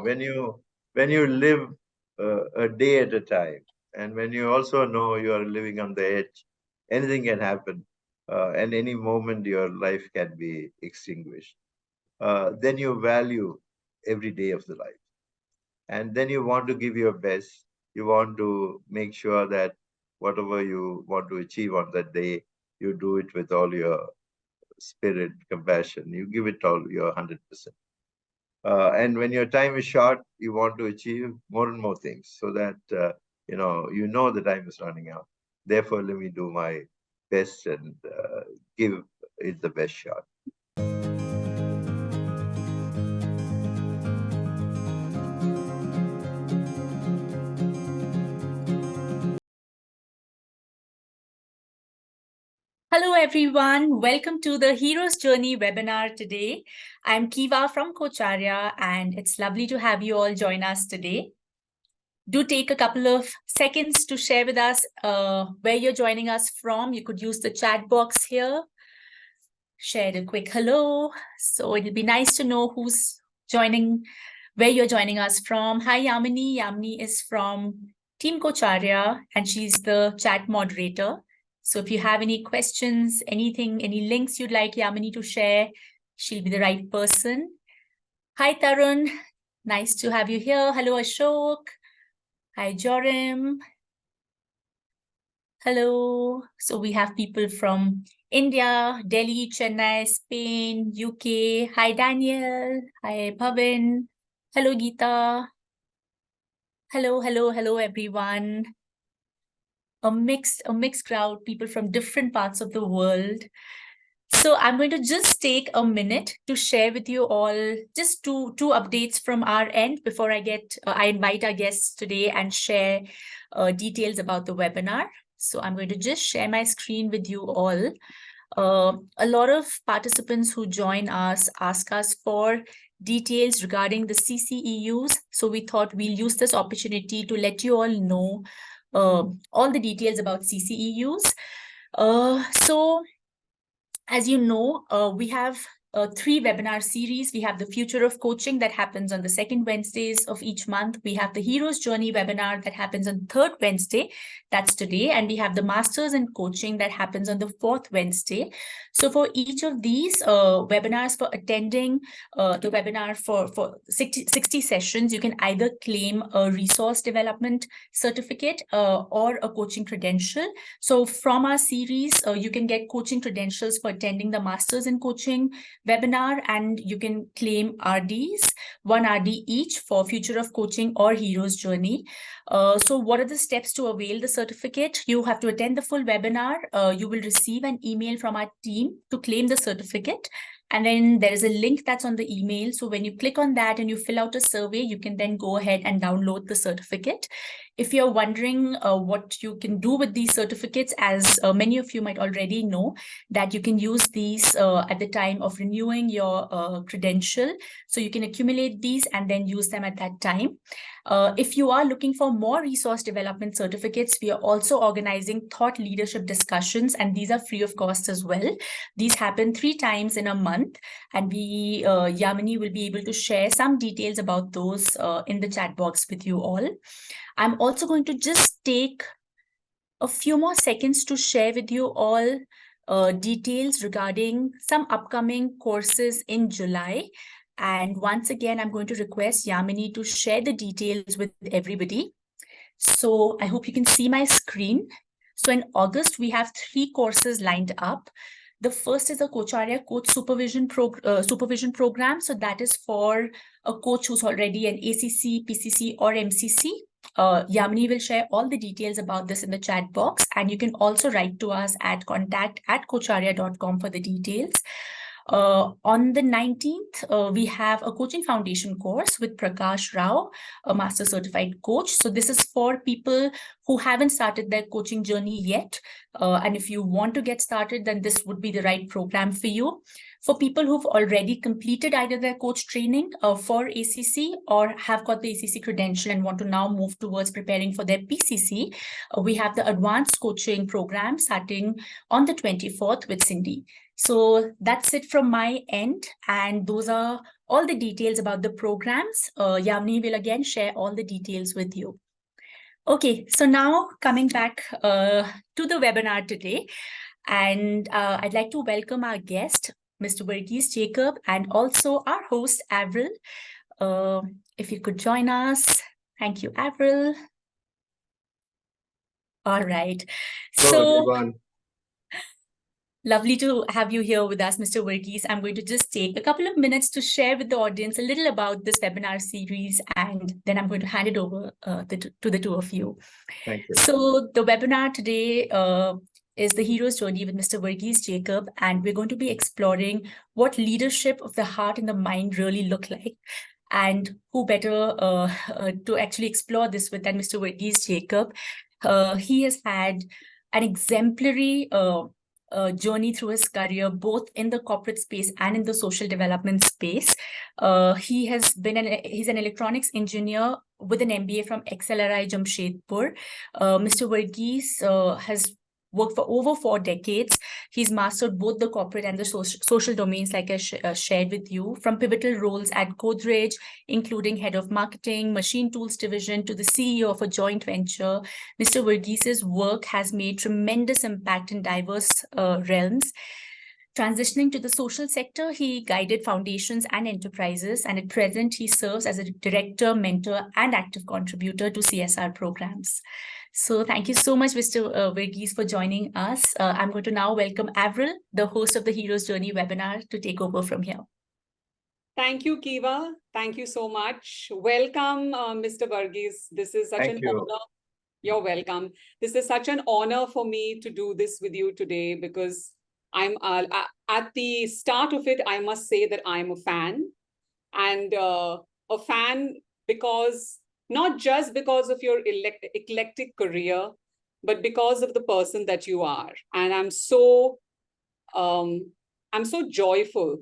when you live a day at a time, and when you also know you are living on the edge, anything can happen, and any moment your life can be extinguished. Then you value every day of the life, and then you want to give your best. You want to make sure that whatever you want to achieve on that day, you do it with all your spirit, compassion. You give it all your 100%. And when your time is short, you want to achieve more and more things, so that you know the time is running out. Therefore, let me do my best and give it the best shot. Hello, everyone. Welcome to the Hero's Journey webinar today. I'm Kiva from Kocharya, and it's lovely to have you all join us today. Do take a couple of seconds to share with us where you're joining us from. You could use the chat box here. Share a quick hello. So it'll be nice to know who's joining, where you're joining us from. Hi, Yamini. Yamini is from Team Kocharya, and she's the chat moderator. So if you have any questions, anything, any links you'd like Yamini to share, she'll be the right person. Hi, Tarun. Nice to have you here. Hello, Ashok. Hi, Jorim. Hello. So we have people from India, Delhi, Chennai, Spain, UK. Hi, Daniel. Hi, Bhavin. Hello, Geeta. Hello, everyone. A mixed crowd, people from different parts of the world. So I'm going to just take a minute to share with you all just two updates from our end before I invite our guests today and share details about the webinar. So I'm going to just share my screen with you all. A lot of participants who join us ask us for details regarding the CCEUs. So we thought we'll use this opportunity to let you all know all the details about CCEUs. So as you know, we have 3 webinar series. We have the Future of Coaching that happens on the 2nd Wednesdays of each month. We have the Hero's Journey webinar that happens on 3rd Wednesday. That's today. And we have the Masters in Coaching that happens on the 4th Wednesday. So for each of these webinars, for attending the webinar for 60 sessions, you can either claim a resource development certificate or a coaching credential. So from our series, you can get coaching credentials for attending the Masters in Coaching webinar, and you can claim RDs, 1 RD each for Future of Coaching or Hero's Journey. So what are the steps to avail the certificate? You have to attend the full webinar. You will receive an email from our team to claim the certificate. And then there is a link that's on the email. So when you click on that and you fill out a survey, you can then go ahead and download the certificate. If you're wondering what you can do with these certificates, as many of you might already know, that you can use these at the time of renewing your credential. So you can accumulate these and then use them at that time. If you are looking for more resource development certificates, we are also organizing thought leadership discussions, and these are free of cost as well. These happen 3 times in a month, and Yamini will be able to share some details about those in the chat box with you all. I'm also going to just take a few more seconds to share with you all details regarding some upcoming courses in July. And once again, I'm going to request Yamini to share the details with everybody. So I hope you can see my screen. So in August, we have 3 courses lined up. The first is a Kocharya Coach Supervision Program. So that is for a coach who's already an ACC, PCC, or MCC. Yamini will share all the details about this in the chat box, and you can also write to us at contact@kocharya.com for the details. On the 19th, we have a coaching foundation course with Prakash Rao, a master certified coach. So this is for people who haven't started their coaching journey yet. And if you want to get started, then this would be the right program for you. for people who've already completed either their coach training for ACC or have got the ACC credential and want to now move towards preparing for their PCC, we have the advanced coaching program starting on the 24th with Cindy. So that's it from my end. And those are all the details about the programs. Yamini will again share all the details with you. Okay, so now coming back to the webinar today, and I'd like to welcome our guest, Mr. Verghese Jacob, and also our host, Avril. If you could join us. Thank you, Avril. All right. Hello, So everyone. lovely to have you here with us, Mr. Verghese. I'm going to just take a couple of minutes to share with the audience a little about this webinar series, and then I'm going to hand it over to the two of you. Thank you. So the webinar today is the hero's journey with Mr. Verghese Jacob, and we're going to be exploring what leadership of the heart and the mind really look like. And who better to actually explore this with than Mr. Verghese Jacob. He has had an exemplary journey through his career, both in the corporate space and in the social development space. He's an electronics engineer with an MBA from XLRI Jamshedpur. Mr. Verghese has worked for over 4 decades. He's mastered both the corporate and the social domains, like I shared with you, from pivotal roles at Godrej, including head of marketing, machine tools division, to the CEO of a joint venture. Mr. Verghese's work has made tremendous impact in diverse realms. Transitioning to the social sector, he guided foundations and enterprises, and at present, he serves as a director, mentor, and active contributor to CSR programs. So thank you so much, Mr. Verghese, for joining us. I'm going to now welcome Avril, the host of the Hero's Journey webinar, to take over from here. Thank you, Kiva. Thank you so much. Welcome, Mr. Verghese. This is such an honor. You're welcome. This is such an honor for me to do this with you today, because I'm at the start of it, I must say that I'm a fan, and a fan because not just because of your eclectic career, but because of the person that you are. And I'm so joyful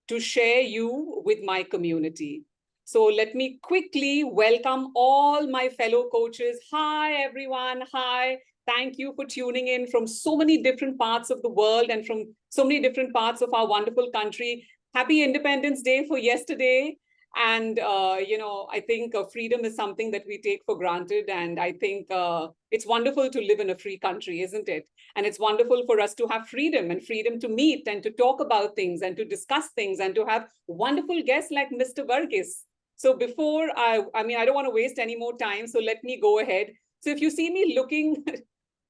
to share you with my community. So let me quickly welcome all my fellow coaches. Hi, everyone. Hi. Thank you for tuning in from so many different parts of the world and from so many different parts of our wonderful country. Happy Independence Day for yesterday. And, I think freedom is something that we take for granted. And I think it's wonderful to live in a free country, isn't it? And it's wonderful for us to have freedom and freedom to meet and to talk about things and to discuss things and to have wonderful guests like Mr. Verghese. So before I don't want to waste any more time. So let me go ahead. So if you see me looking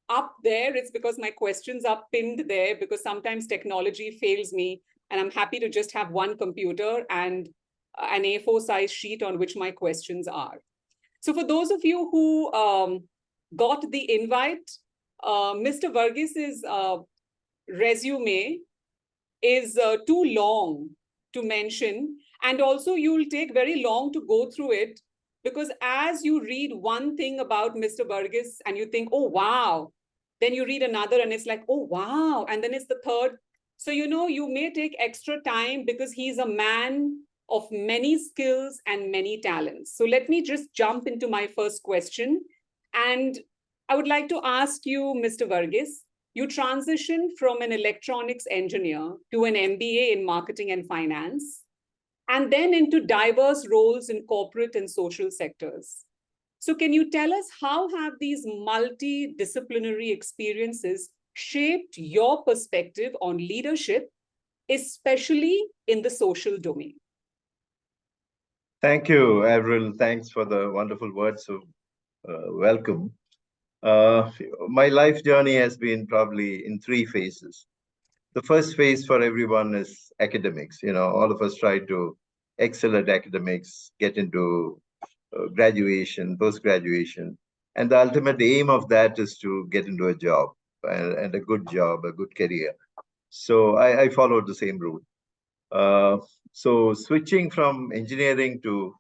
up there, it's because my questions are pinned there, because sometimes technology fails me and I'm happy to just have one computer and an A4 size sheet on which my questions are. So for those of you who got the invite, Mr. Verghese's resume is too long to mention, and also you'll take very long to go through it, because as you read one thing about Mr. Verghese and you think, oh, wow, then you read another and it's like, oh, wow, and then it's the third. So, you may take extra time because he's a man of many skills and many talents. So let me just jump into my first question. And I would like to ask you, Mr. Verghese, you transitioned from an electronics engineer to an MBA in marketing and finance, and then into diverse roles in corporate and social sectors. So can you tell us, how have these multidisciplinary experiences shaped your perspective on leadership, especially in the social domain? Thank you, Avril. Thanks for the wonderful words of welcome. My life journey has been probably in 3 phases. The first phase for everyone is academics. All of us try to excel at academics, get into graduation, post-graduation. And the ultimate aim of that is to get into a job, and a good job, a good career. So I followed the same route. So switching from engineering to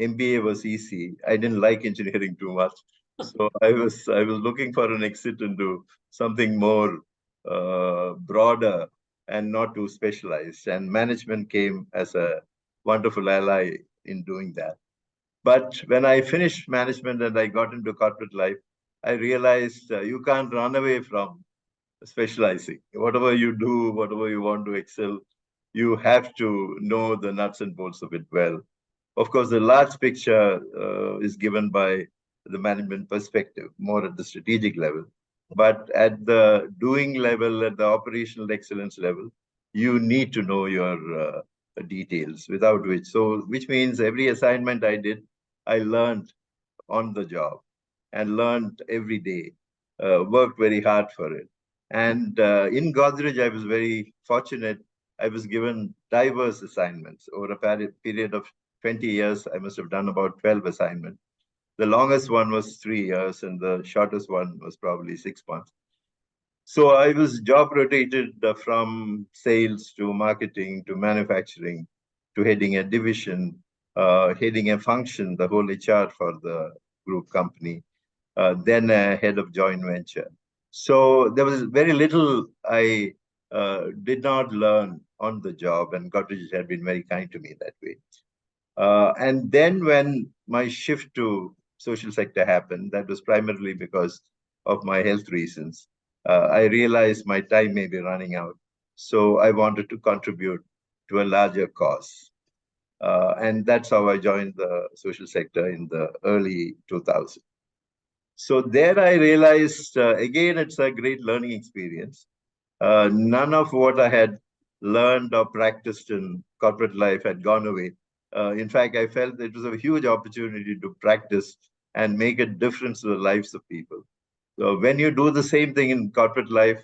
MBA was easy. I didn't like engineering too much. So I was looking for an exit into something more broader and not too specialized. And management came as a wonderful ally in doing that. But when I finished management and I got into corporate life, I realized you can't run away from specializing. Whatever you do, whatever you want to excel, you have to know the nuts and bolts of it well. Of course, the large picture is given by the management perspective, more at the strategic level. But at the doing level, at the operational excellence level, you need to know your details, without which, which means every assignment I did, I learned on the job and learned every day, worked very hard for it. And in Godrej, I was very fortunate. I was given diverse assignments over a period of 20 years. I must have done about 12 assignments. The longest one was 3 years, and the shortest one was probably 6 months. So I was job rotated from sales to marketing to manufacturing to heading a division, heading a function, the whole HR for the group company, then a head of joint venture. So there was very little I did not learn on the job, and Godrej had been very kind to me that way. And then when my shift to social sector happened, that was primarily because of my health reasons. I realized my time may be running out. So I wanted to contribute to a larger cause. And that's how I joined the social sector in the early 2000s. So there I realized, again, it's a great learning experience. None of what I had learned or practiced in corporate life had gone away. In fact, I felt it was a huge opportunity to practice and make a difference to the lives of people. So when you do the same thing in corporate life,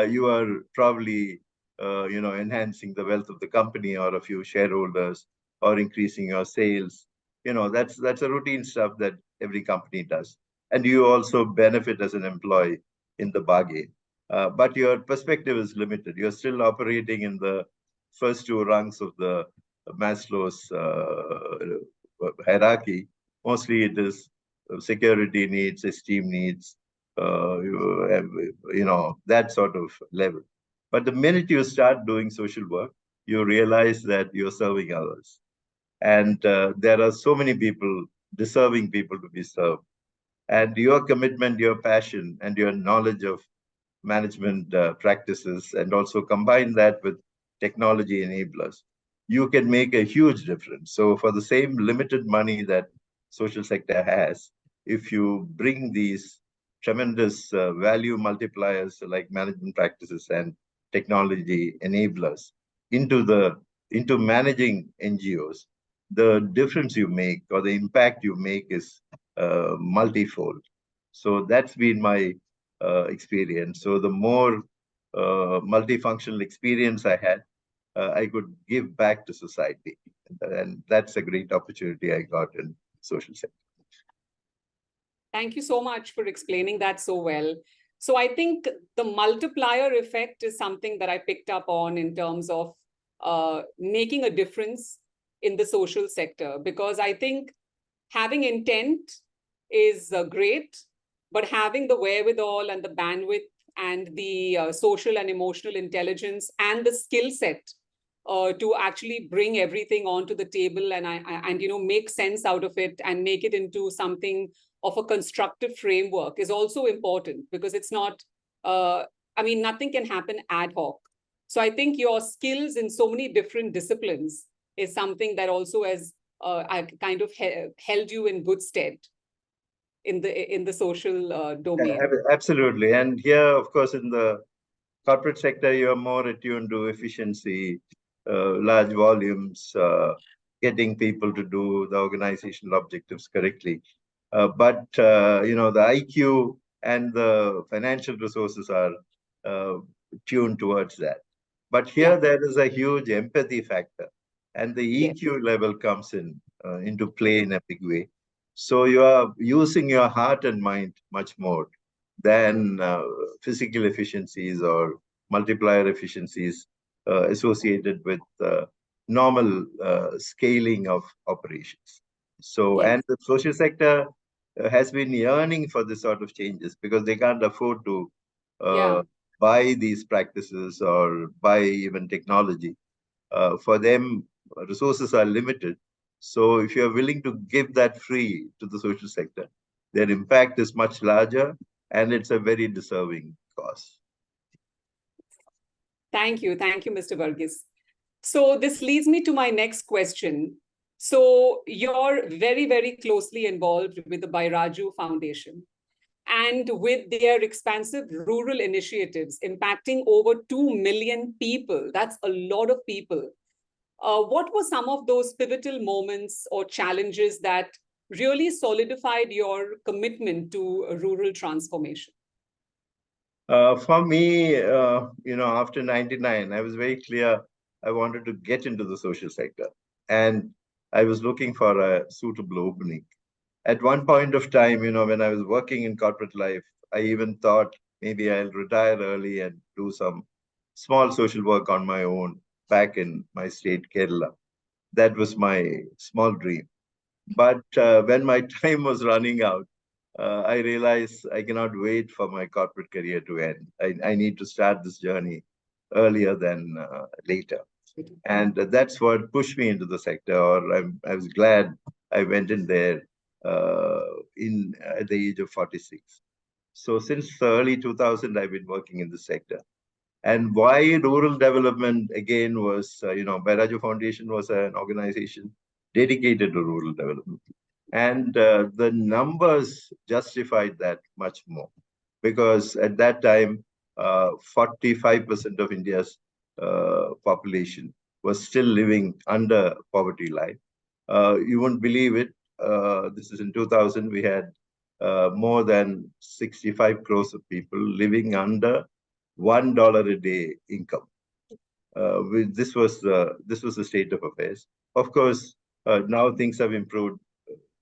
you are probably, enhancing the wealth of the company or a few shareholders or increasing your sales. That's a routine stuff that every company does, and you also benefit as an employee in the bargain. But your perspective is limited. You're still operating in the first two rungs of the Maslow's hierarchy. Mostly, it is security needs, esteem needs, that sort of level. But the minute you start doing social work, you realize that you're serving others. And there are so many people, deserving people to be served. And your commitment, your passion, and your knowledge of management practices, and also combine that with technology enablers, you can make a huge difference. So for the same limited money that social sector has, if you bring these tremendous value multipliers like management practices and technology enablers into managing NGOs, the difference you make or the impact you make is multifold. So that's been my experience. So the more multifunctional experience I had, I could give back to society. And that's a great opportunity I got in social sector. Thank you so much for explaining that so well. So I think the multiplier effect is something that I picked up on in terms of making a difference in the social sector, because I think having intent is great, but having the wherewithal and the bandwidth and the social and emotional intelligence and the skill set to actually bring everything onto the table and make sense out of it and make it into something of a constructive framework is also important, because it's not, nothing can happen ad hoc. So I think your skills in so many different disciplines is something that also has kind of held you in good stead in the social domain. Absolutely. And here, of course, in the corporate sector, you're more attuned to efficiency, large volumes, getting people to do the organizational objectives correctly. But the IQ and the financial resources are uh, tuned towards that. But here, Yeah. there is a huge empathy factor, and the Yes. EQ level comes into play in a big way. So you are using your heart and mind much more than physical efficiencies or multiplier efficiencies associated with normal scaling of operations. So, Yes. and the social sector has been yearning for this sort of changes because they can't afford to uh, Yeah. buy these practices or buy even technology. For them, resources are limited. So if you're willing to give that free to the social sector, their impact is much larger and it's a very deserving cause. Thank you. Thank you, Mr. Verghese. So this leads me to my next question. So you're very, very closely involved with the Bairaju Foundation and with their expansive rural initiatives impacting over 2 million people. That's a lot of people. What were some of those pivotal moments or challenges that really solidified your commitment to rural transformation? For me, after 99, I was very clear I wanted to get into the social sector. And I was looking for a suitable opening. At one point of time, when I was working in corporate life, I even thought maybe I'll retire early and do some small social work on my own back in my state, Kerala. That was my small dream. But when my time was running out, I realized I cannot wait for my corporate career to end. I need to start this journey earlier than later. And that's what pushed me into the sector, or I was glad I went in there at the age of 46. So since the early 2000, I've been working in the sector. And why rural development again was, Bairaju Foundation was an organization dedicated to rural development. And the numbers justified that much more because at that time, 45% of India's population was still living under poverty line. You won't believe it. This is in 2000. We had more than 65 crores of people living under $1 a day income. This was the state of affairs. Of course, now things have improved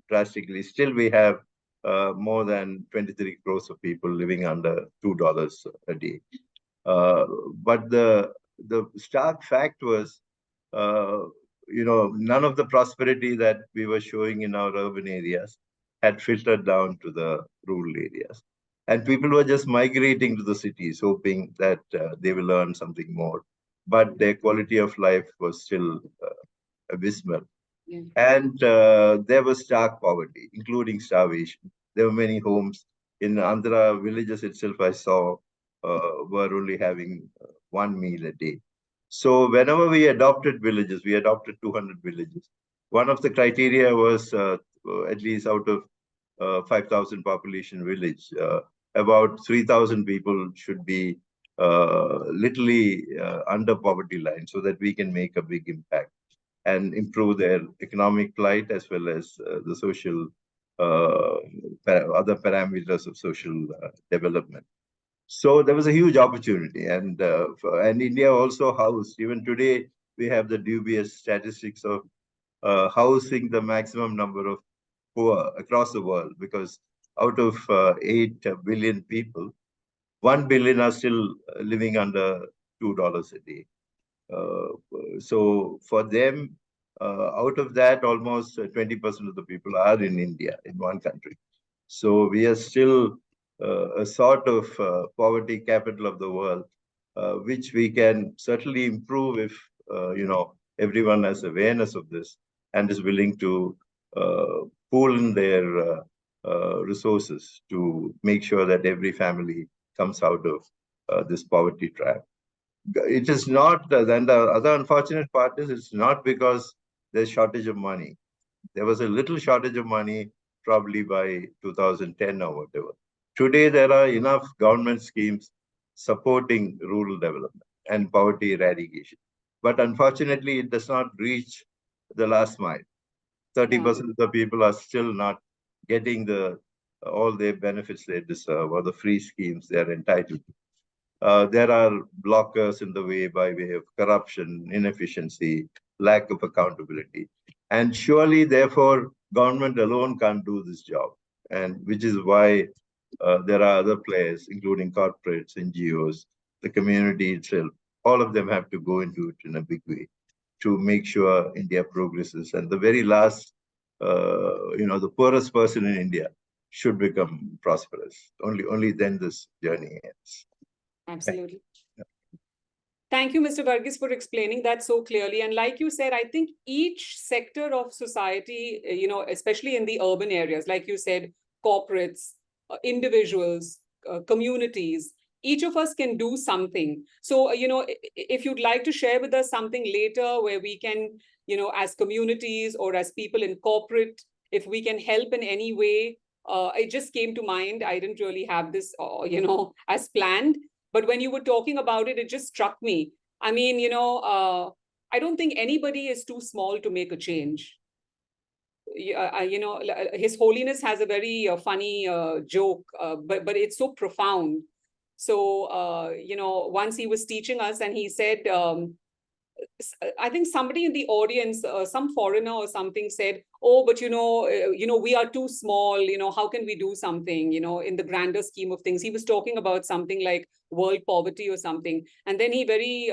drastically. Still, we have more than 23 crores of people living under $2 a day. But the stark fact was, uh, none of the prosperity that we were showing in our urban areas had filtered down to the rural areas. And people were just migrating to the cities, hoping that they will earn something more. But their quality of life was still abysmal. Yeah. And there was stark poverty, including starvation. There were many homes in Andhra villages itself. I saw were only having one meal a day. So whenever we adopted villages, we adopted 200 villages. One of the criteria was at least out of 5,000 population village, about 3,000 people should be literally under poverty line so that we can make a big impact and improve their economic plight as well as the social other parameters of social development. So there was a huge opportunity, and India also housed. Even today, we have the dubious statistics of housing the maximum number of poor across the world, because out of 8 billion people, 1 billion are still living under $2 a day. Uh, so for them, out of that, almost 20% of the people are in India, in one country. So we are still a sort of poverty capital of the world, which we can certainly improve if everyone has awareness of this and is willing to uh, pool in their resources to make sure that every family comes out of this poverty trap. It is not, then the other unfortunate part is it's not because there's shortage of money. There was a little shortage of money probably by 2010 or whatever. Today, there are enough government schemes supporting rural development and poverty eradication. But unfortunately, it does not reach the last mile. 30% of the people are still not getting all the benefits they deserve or the free schemes they are entitled to. There are blockers in the way by way of corruption, inefficiency, lack of accountability. And surely, therefore, government alone can't do this job. And which is why there are other players, including corporates, NGOs, the community itself. All of them have to go into it in a big way to make sure India progresses. And the very last, the poorest person in India should become prosperous. Only then this journey ends. Absolutely. Thank you, Mr. Verghese, for explaining that so clearly. And like you said, I think each sector of society, especially in the urban areas, like you said, corporates, individuals, communities, each of us can do something. So, if you'd like to share with us something later where we can, as communities or as people in corporate, if we can help in any way, it just came to mind. I didn't really have this, as planned. But when you were talking about it, it just struck me. I mean, I don't think anybody is too small to make a change. His Holiness has a very funny joke, but it's so profound. So, once he was teaching us, and he said, I think somebody in the audience, some foreigner or something said, "Oh, but we are too small. How can we do something? In the grander scheme of things." He was talking about something like world poverty or something, and then he very,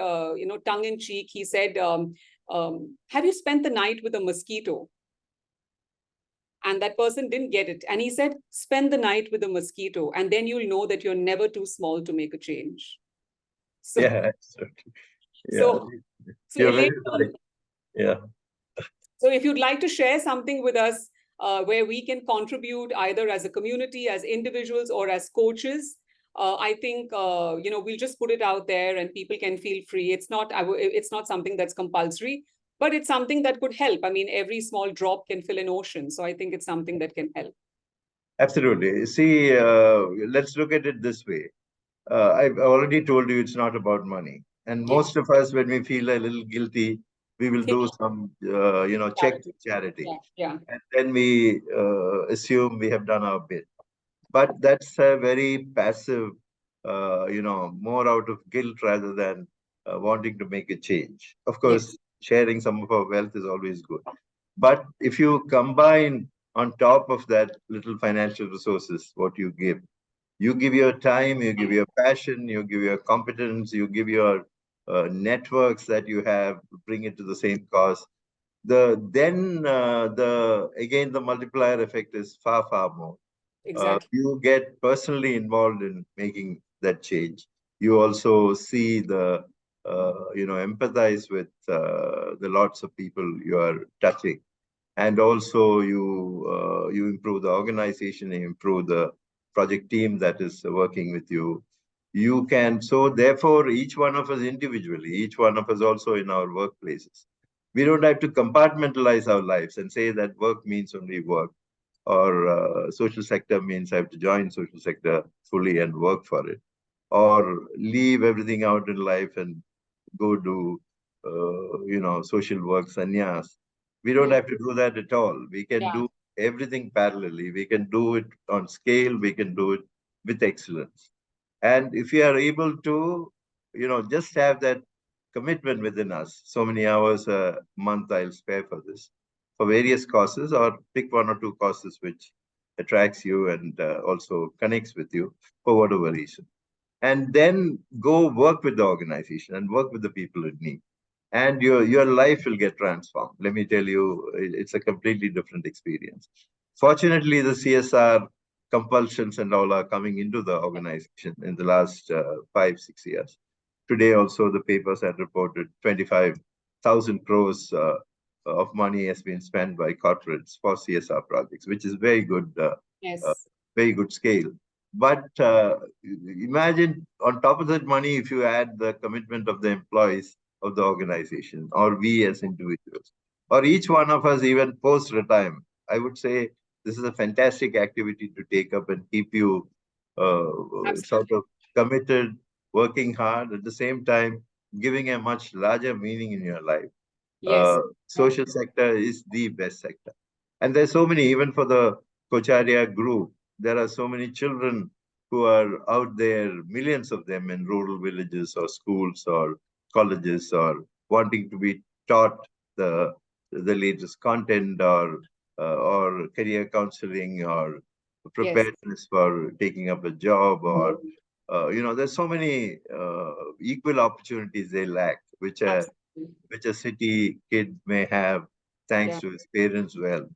tongue in cheek, he said, "Have you spent the night with a mosquito?" And that person didn't get it, and he said, "Spend the night with a mosquito, and then you'll know that you're never too small to make a change." So, Yeah, absolutely. Yeah, so, so you're Elaine, very right. Yeah. so if you'd like to share something with us where we can contribute either as a community, as individuals, or as coaches, I think we'll just put it out there and people can feel free. It's not something that's compulsory, but it's something that could help. I mean, every small drop can fill an ocean. So I think it's something that can help. Absolutely. See, let's look at it this way. I've already told you it's not about money. And Yeah. most of us, when we feel a little guilty, we will do some, check to Charity. charity. Yeah. Yeah. And then we assume we have done our bit. But that's a very passive, more out of guilt rather than wanting to make a change. Of course, Yes. sharing some of our wealth is always good. But if you combine on top of that little financial resources, what you give your time, you give your passion, you give your competence, you give your networks that you have, bring it to the same cause. The multiplier effect is far more. Exactly. You get personally involved in making that change. You also see empathize with the lots of people you are touching, and also you improve the organization, you improve the project team that is working with you. You can, so therefore, each one of us individually, each one of us also in our workplaces, we don't have to compartmentalize our lives and say that work means only work, or social sector means I have to join social sector fully and work for it, or leave everything out in life and go do, social work, sannyas. We don't Yeah. have to do that at all. We can Yeah. do everything parallelly. We can do it on scale. We can do it with excellence. And if we are able to, just have that commitment within us, so many hours a month I'll spare for this, for various causes, or pick one or two causes which attracts you and also connects with you for whatever reason. And then go work with the organization and work with the people in need. And your life will get transformed. Let me tell you, it's a completely different experience. Fortunately, the CSR compulsions and all are coming into the organization in the last 5 6 years. Today, also, the papers had reported 25,000 crores of money has been spent by corporates for CSR projects, which is uh, Yes. very good scale. But imagine on top of that money, if you add the commitment of the employees of the organization, or we as individuals, or each one of us, even post retirement, I would say this is a fantastic activity to take up and keep you sort Absolutely. of committed, working hard, at the same time giving a much larger meaning in your life. Yes. Yeah. Social sector is the best sector. And there's so many, even for the Kocharia group, there are so many children who are out there, millions of them in rural villages or schools or colleges, or wanting to be taught the latest content, or career counseling, or Yes. preparedness for taking up a job, or there's so many equal opportunities they lack, Absolutely. which a city kid may have thanks Yeah. to his parents' wealth.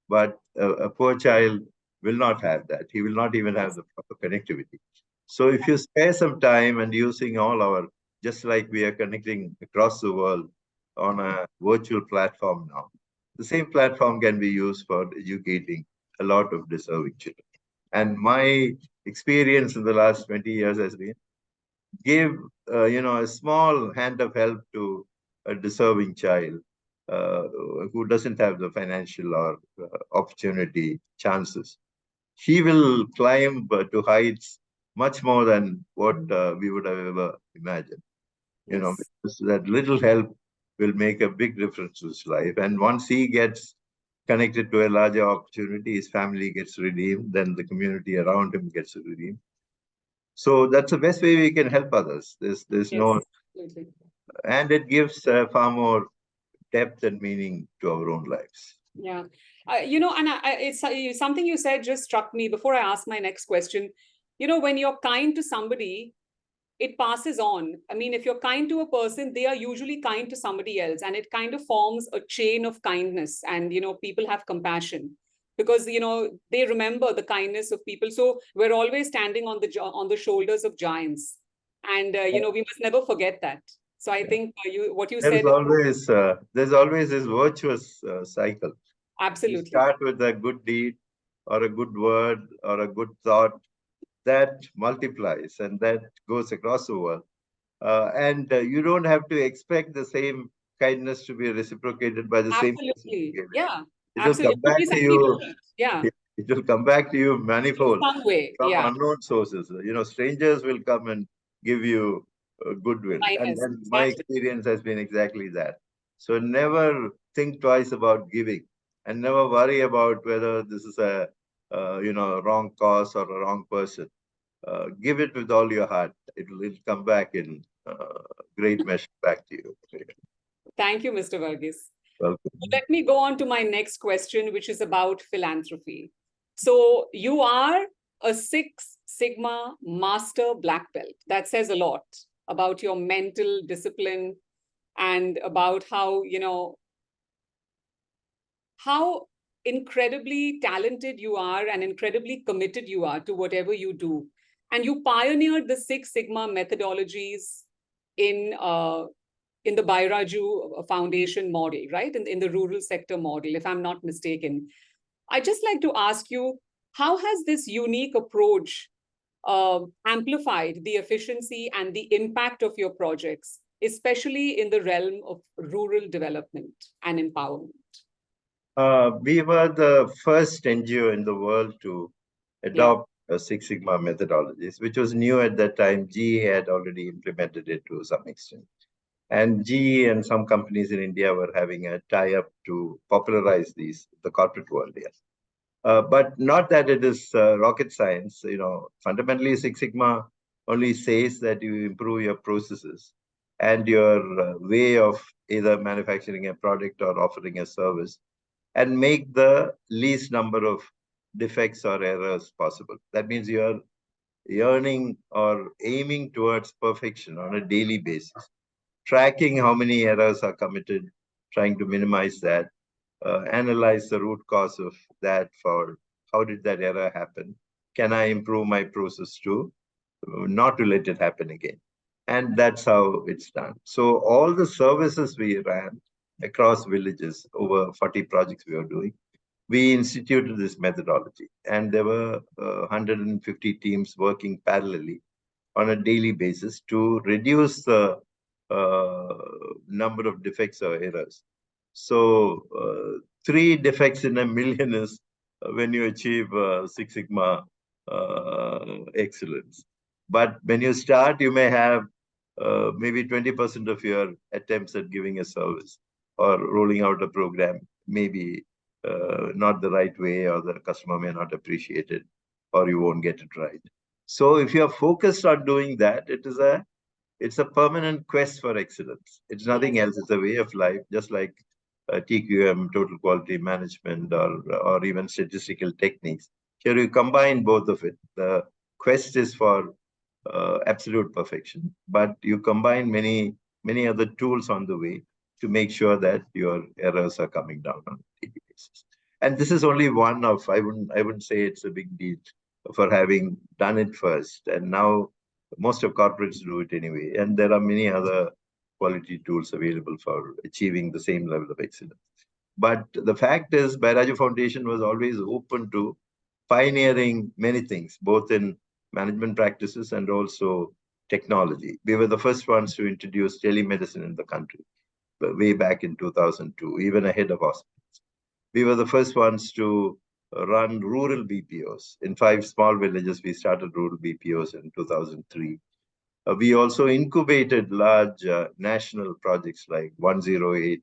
But a poor child will not have that. He will not even have Yes. the proper connectivity. So if you spare some time and using all our, just like we are connecting across the world on a virtual platform now, the same platform can be used for educating a lot of deserving children. And my experience in the last 20 years has been give a small hand of help to a deserving child uh, who doesn't have the financial or opportunity chances. He will climb to heights much more than what we would have ever imagined. Yes. Because that little help will make a big difference to his life. And once he gets connected to a larger opportunity, his family gets redeemed, then the community around him gets redeemed. So that's the best way we can help others. There's no, Yes. Absolutely. and it gives far more depth and meaning to our own lives. Yeah. And it's something you said just struck me before I ask my next question. When you're kind to somebody, it passes on. I mean, if you're kind to a person, they are usually kind to somebody else, and it kind of forms a chain of kindness. And, people have compassion because, they remember the kindness of people. So we're always standing on the shoulders of giants. And, we must never forget that. So I Yeah. think what you said is There's always this virtuous cycle. You absolutely. start with a good deed or a good word or a good thought that multiplies and that goes across the world. And you don't have to expect the same kindness to be reciprocated by the same person who Absolutely. gave it. Yeah. It will Absolutely. come It could back be to somebody you. different. Yeah. It will come back to you In manifold some way. from Yeah. unknown sources. Strangers will come and give you goodwill. Kindness. And my Exactly. experience has been exactly that. So never think twice about giving and never worry about whether this is a wrong cause or a wrong person. Give it with all your heart. It'll come back in great measure back to you. Thank you, Mr. Verghese. Welcome. Let me go on to my next question, which is about philanthropy. So, you are a Six Sigma Master Black Belt. That says a lot about your mental discipline and about how incredibly talented you are and incredibly committed you are to whatever you do. And you pioneered the Six Sigma methodologies in in the Bairaju Foundation model, right? In the rural sector model, if I'm not mistaken. I'd just like to ask you, how has this unique approach amplified the efficiency and the impact of your projects, especially in the realm of rural development and empowerment? We were the first NGO in the world to Yeah. adopt Six Sigma methodologies, which was new at that time. GE had already implemented it to some extent. And GE and some companies in India were having a tie-up to popularize these, the corporate world, yes. But not that it is rocket science. Fundamentally, Six Sigma only says that you improve your processes and your way of either manufacturing a product or offering a service and make the least number of defects or errors possible. That means you are yearning or aiming towards perfection on a daily basis, tracking how many errors are committed, trying to minimize that, analyze the root cause of that for how did that error happen? Can I improve my process too? Not to let it happen again. And that's how it's done. So all the services we ran across villages, over 40 projects we were doing, we instituted this methodology. And there were 150 teams working parallelly on a daily basis to reduce the uh, number of defects or errors. So, three defects in a million is when you achieve Six Sigma excellence. But when you start, you may have maybe 20% of your attempts at giving a service or rolling out a program, maybe not the right way, or the customer may not appreciate it, or you won't get it right. So if you're focused on doing that, it's a permanent quest for excellence. It's nothing Yes. else. It's a way of life, just like TQM, total quality management, or even statistical techniques. Here you combine both of it. The quest is for absolute perfection, but you combine many other tools on the way to make sure that your errors are coming down on a daily basis. And this is only one of, I wouldn't say it's a big deal. for having done it first. And now most of corporates do it anyway. And there are many other quality tools available for achieving the same level of excellence. But the fact is, Bairaju Foundation was always open to pioneering many things, both in management practices and also technology. We were the first ones to introduce telemedicine in the country way back in 2002, even ahead of hospitals. We were the first ones to run rural BPOs. In 5 small villages, we started rural BPOs in 2003. We also incubated large national projects like 108,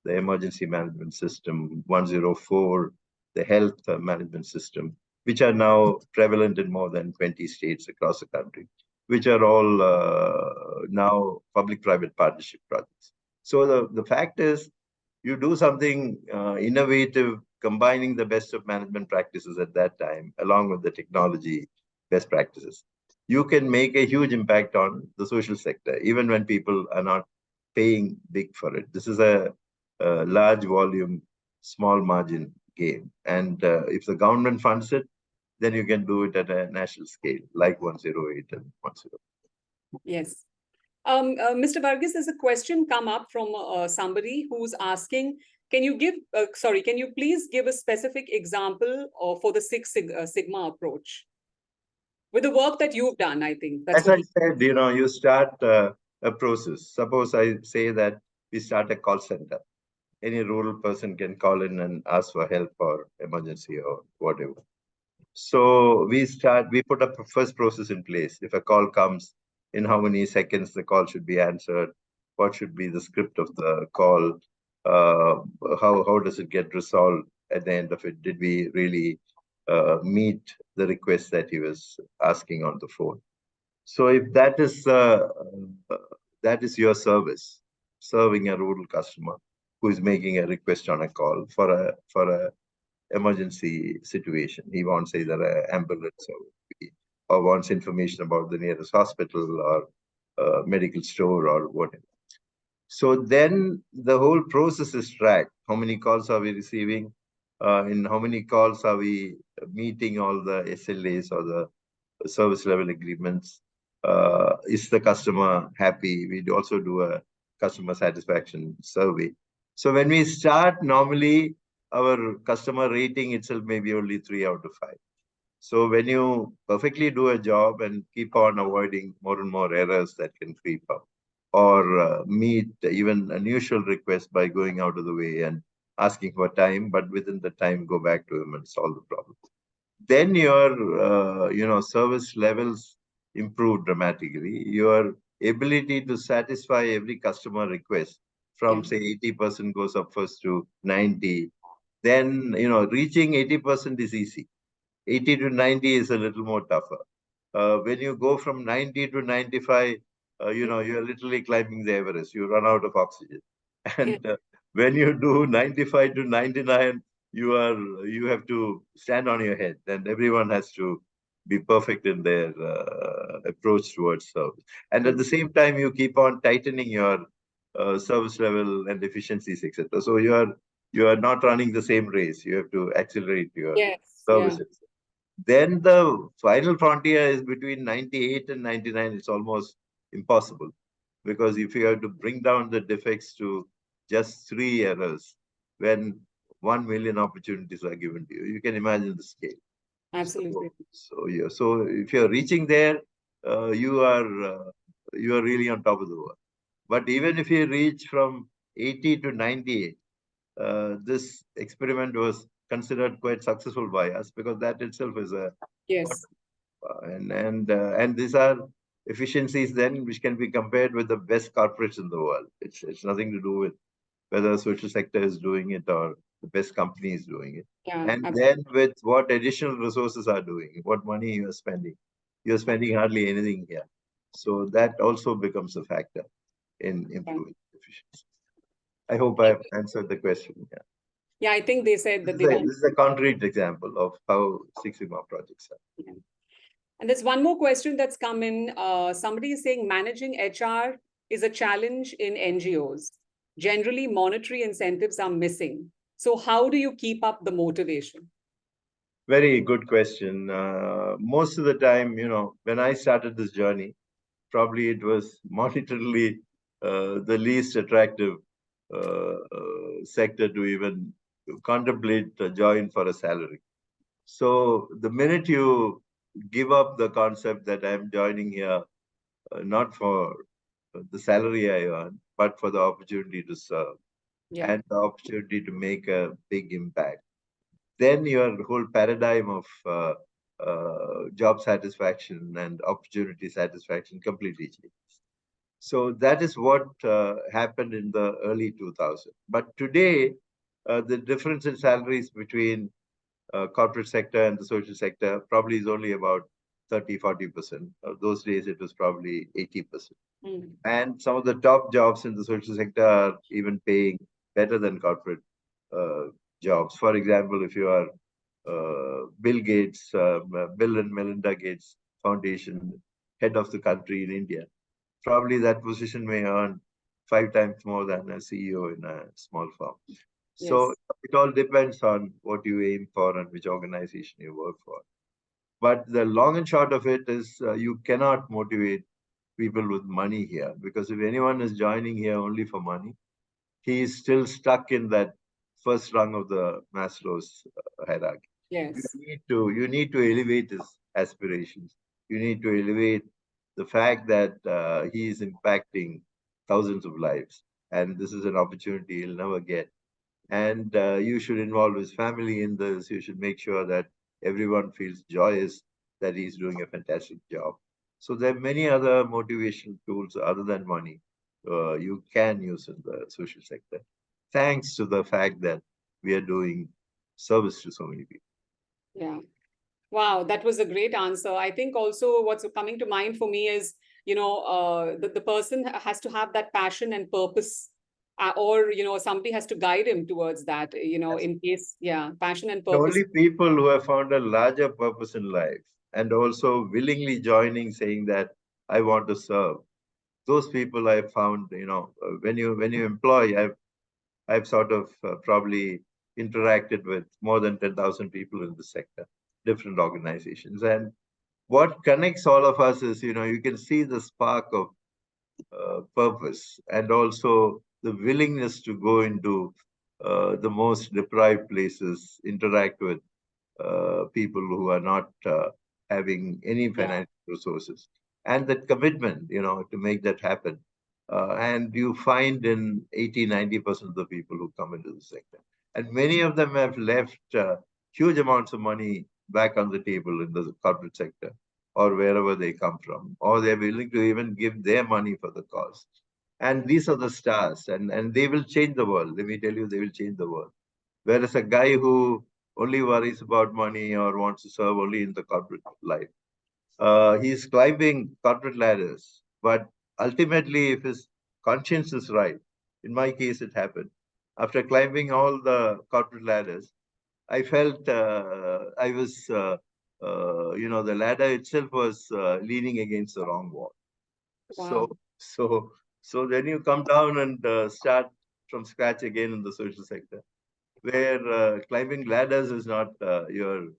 the emergency management system, 104, the health management system, which are now prevalent in more than 20 states across the country, which are all now public-private partnership projects. So the fact is, you do something innovative, combining the best of management practices at that time, along with the technology best practices. You can make a huge impact on the social sector, even when people are not paying big for it. This is a large volume, small margin game. And if the government funds it, then you can do it at a national scale, like 108 and 10. Yes. Mr. Verghese, there's a question come up from somebody who's asking, can you please give a specific example for the Sigma approach? With the work that you've done, I think. That's As what I said, you start a process. Suppose I say that we start a call center. Any rural person can call in and ask for help or emergency or whatever. So we put up a first process in place. If a call comes, in how many seconds the call should be answered, what should be the script of the call, uh, how does it get resolved at the end of it? Did we really meet the request that he was asking on the phone? So if that is your service, serving a rural customer who is making a request on a call for a emergency situation. He wants either an ambulance or wants information about the nearest hospital or medical store or whatever. So then the whole process is tracked. How many calls are we receiving? In how many calls are we meeting all the SLAs or the service level agreements? Is the customer happy? We also do a customer satisfaction survey. So when we start, normally our customer rating itself may be only 3 out of 5. So when you perfectly do a job and keep on avoiding more and more errors that can creep up, or meet even unusual requests by going out of the way and asking for time, but within the time go back to him and solve the problem, then your service levels improve dramatically. Your ability to satisfy every customer request yeah, from say 80% goes up first to 90. Then reaching 80% is easy. 80 to 90 is a little more tougher. When you go from 90 to 95, you're literally climbing the Everest. You run out of oxygen. yeah, And when you do 95 to 99, you have to stand on your head, and everyone has to be perfect in their approach towards service. And at the same time, you keep on tightening your service level and efficiencies, etc. So you are not running the same race. You have to accelerate your yes, yeah, services. Then the final frontier is between 98 and 99. It's almost impossible because if you have to bring down the defects to just 3 errors when 1 million opportunities are given to you, you can imagine the scale. absolutely. So if you're reaching there, you are really on top of the world. But even if you reach from 80 to 98, this experiment was considered quite successful by us because that itself is a Yes, and these are efficiencies then which can be compared with the best corporates in the world. It's nothing to do with whether the social sector is doing it or the best company is doing it. yeah, And then absolutely. with what additional resources are doing, what money you're spending hardly anything here. So that also becomes a factor in Yeah. improving efficiency. I hope I've answered the question. Yeah. Yeah, I think they said This that is they've a, answered. this is a concrete example of how Six Sigma projects are. Yeah. And there's one more question that's come in. Somebody is saying managing HR is a challenge in NGOs. Generally, monetary incentives are missing. So, how do you keep up the motivation? Very good question. Most of the time, when I started this journey, probably it was monetarily the least attractive sector to even contemplate join for a salary. So the minute you give up the concept that I'm joining here, not for the salary I earn, but for the opportunity to serve Yeah. and the opportunity to make a big impact, then your whole paradigm of job satisfaction and opportunity satisfaction completely changes. So that is what happened in the early 2000s. But today, the difference in salaries between corporate sector and the social sector probably is only about 30-40%. Those days, it was probably 80%. Mm. And some of the top jobs in the social sector are even paying better than corporate uh, jobs. For example, if you are Bill Gates, Bill and Melinda Gates Foundation, head of the country in India, probably that position may earn 5 times more than a CEO in a small firm. So Yes. it all depends on what you aim for and which organization you work for. But the long and short of it is you cannot motivate people with money here, because if anyone is joining here only for money, he is still stuck in that first rung of the Maslow's hierarchy. Yes. You need to elevate his aspirations. You need to elevate the fact that he is impacting thousands of lives, and this is an opportunity he'll never get. And you should involve his family in this. You should make sure that everyone feels joyous that he's doing a fantastic job. So there are many other motivation tools other than money you can use in the social sector, thanks to the fact that we are doing service to so many people. Yeah. Wow, that was a great answer. I think also what's coming to mind for me is, the person has to have that passion and purpose, or, somebody has to guide him towards that, Yes. in case, yeah, passion and The purpose. only people who have found a larger purpose in life and also willingly joining, saying that I want to serve, those people I found, when you employ, I've sort of probably interacted with more than 10,000 people in the sector, different organizations. And what connects all of us is, you can see the spark of purpose and also the willingness to go into the most deprived places, interact with people who are not having any Yeah, financial resources, and that commitment, to make that happen. And you find in 80-90% of the people who come into the sector. And many of them have left huge amounts of money back on the table in the corporate sector or wherever they come from, or they're willing to even give their money for the cause. And these are the stars, and they will change the world. Let me tell you, they will change the world. Whereas a guy who only worries about money or wants to serve only in the corporate life, he's climbing corporate ladders. But ultimately, if his conscience is right, in my case, it happened. After climbing all the corporate ladders, I felt the ladder itself was leaning against the wrong wall. So, wow. so, so then you come down and start from scratch again in the social sector, where climbing ladders is not your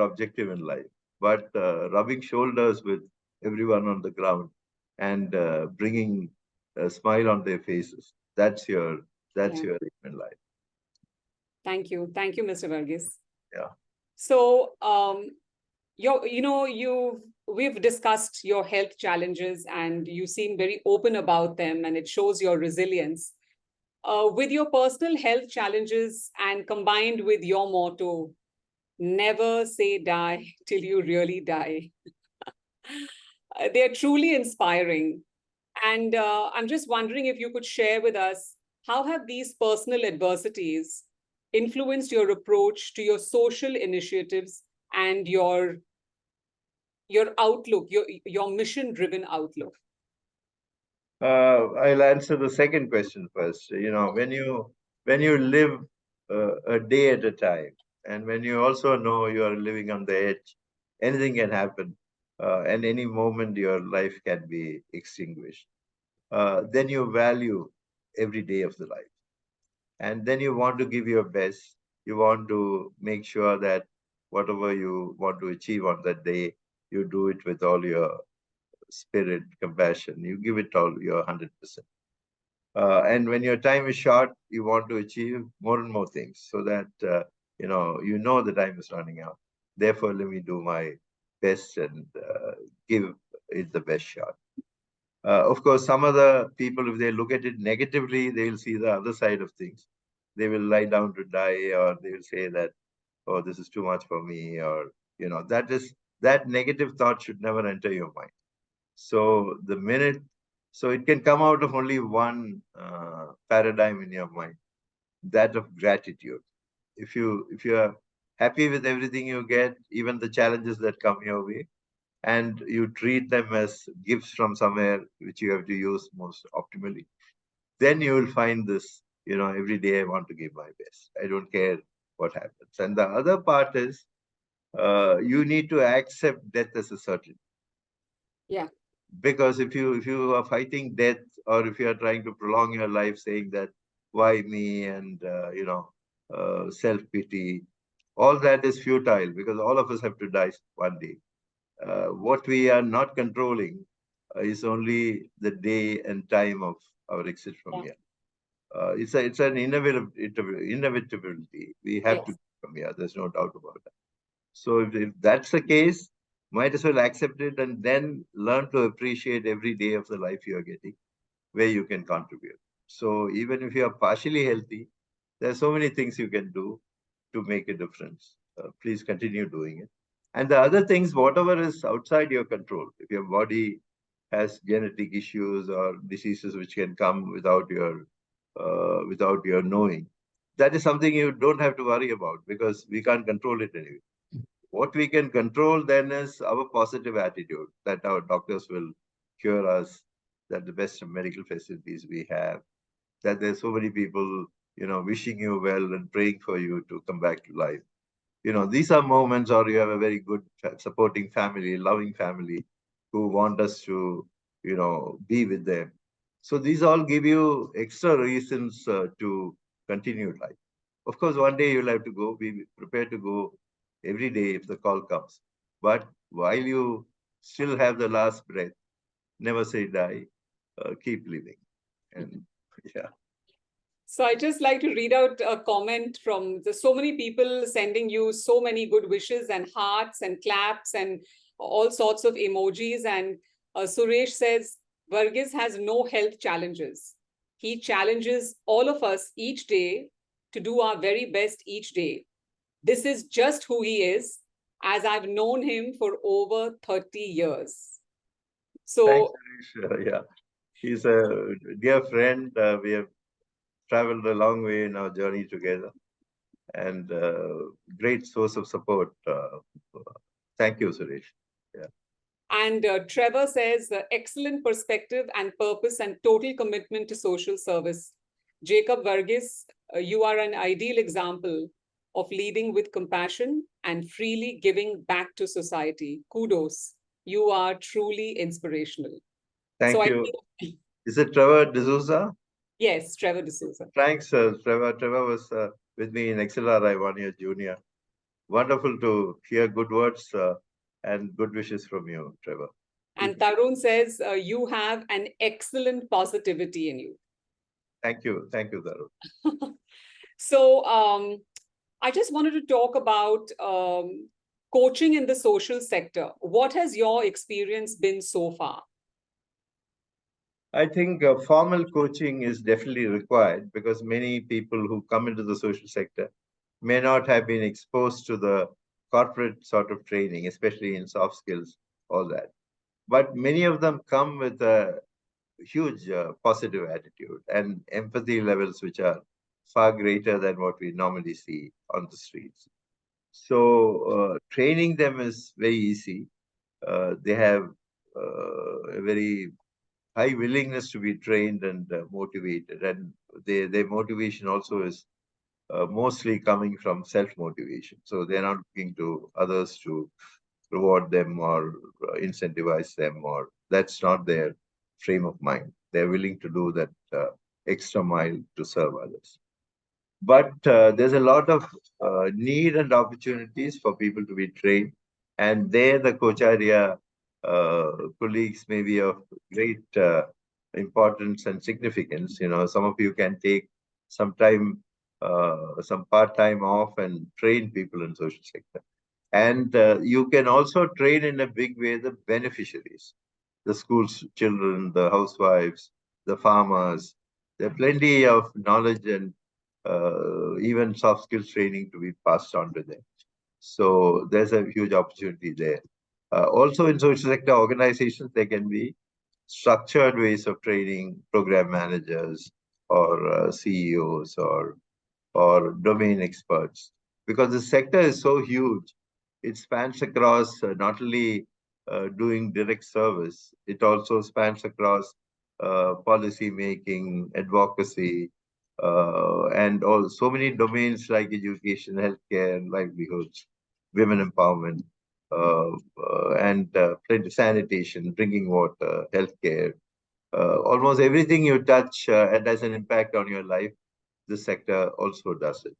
objective in life, but rubbing shoulders with everyone on the ground and bringing a smile on their faces. That's Yeah. your aim in life. Thank you. Thank you, Mr. Verghese. Yeah. So, we've discussed your health challenges and you seem very open about them, and it shows your resilience. With your personal health challenges and combined with your motto, never say die till you really die, they're truly inspiring. And I'm just wondering if you could share with us, how have these personal adversities influenced your approach to your social initiatives and your outlook, your mission driven outlook? I'll answer the second question first. When you live a day at a time, and when you also know you are living on the edge, anything can happen, and any moment your life can be extinguished. Then you value every day of the life, and then you want to give your best. You want to make sure that whatever you want to achieve on that day, you do it with all your spirit, compassion. You give it all your 100%. And when your time is short, you want to achieve more and more things so that, you know the time is running out. Therefore, let me do my best and give it the best shot. Of course, some other people, if they look at it negatively, they will see the other side of things. They will lie down to die, or they will say that, oh, this is too much for me, or, that negative thought should never enter your mind. So the minute, so it can come out of only one paradigm in your mind, that of gratitude. If you are happy with everything you get, even the challenges that come your way, and you treat them as gifts from somewhere which you have to use most optimally, then you will find this, every day I want to give my best. I don't care what happens. And the other part is, you need to accept death as a certainty. Yeah. Because if you are fighting death, or if you are trying to prolong your life saying that why me, and self pity, all that is futile, because all of us have to die one day. What we are not controlling is only the day and time of our exit from Yeah. here. It's an inevitability. We have to Yes. go from here. There's no doubt about that. So if that's the case, might as well accept it and then learn to appreciate every day of the life you are getting, where you can contribute. So even if you are partially healthy, there are so many things you can do to make a difference. Please continue doing it. And the other things, whatever is outside your control, if your body has genetic issues or diseases which can come without your knowing, that is something you don't have to worry about, because we can't control it anyway. What we can control then is our positive attitude, that our doctors will cure us, that the best medical facilities we have, that there's so many people, wishing you well and praying for you to come back to life. These are moments, or you have a very good supporting family, loving family, who want us to, be with them. So these all give you extra reasons to continue life. Of course, one day you'll have to go. Be prepared to go every day if the call comes. But while you still have the last breath, never say die. Keep living. And yeah. So I just like to read out a comment from so many people sending you so many good wishes and hearts and claps and all sorts of emojis. And Suresh says, Verghese has no health challenges. He challenges all of us each day to do our very best each day. This is just who he is, as I've known him for over 30 years. Thanks, So, Harish. Yeah. He's a dear friend. We have traveled a long way in our journey together, and great source of support. Thank you, Suresh. Yeah. and Trevor says, excellent perspective and purpose and total commitment to social service. Jacob Verghese, you are an ideal example of leading with compassion and freely giving back to society. Kudos. You are truly inspirational. So Thank I you. think, Is it Trevor D'Souza? yes, Trevor D'Souza. Thanks, Trevor. Trevor was with me in XLRI 1 year junior. Wonderful to hear good words and good wishes from you, Trevor. And Tarun says, you have an excellent positivity in you. Thank you. Thank you, Tarun. So I just wanted to talk about coaching in the social sector. What has your experience been so far? I think formal coaching is definitely required, because many people who come into the social sector may not have been exposed to the corporate sort of training, especially in soft skills, all that. But many of them come with a huge positive attitude and empathy levels, which are far greater than what we normally see on the streets. So training them is very easy. They have a very high willingness to be trained and motivated, and their motivation also is mostly coming from self-motivation. So they're not looking to others to reward them or incentivize them, or that's not their frame of mind. They're willing to do that extra mile to serve others. But there's a lot of need and opportunities for people to be trained. And there, the Kocharya colleagues may be of great importance and significance. Some of you can take some time, some part-time off and train people in social sector. And you can also train in a big way the beneficiaries, the school's children, the housewives, the farmers. There are plenty of knowledge and even soft skills training to be passed on to them. So there's a huge opportunity there. Also in social sector organizations, there can be structured ways of training program managers or CEOs or domain experts, because the sector is so huge. It spans across not only doing direct service, it also spans across policy making, advocacy, and all so many domains like education, healthcare, livelihoods, women empowerment, and sanitation, drinking water, healthcare. Almost everything you touch and has an impact on your life, this sector also does it,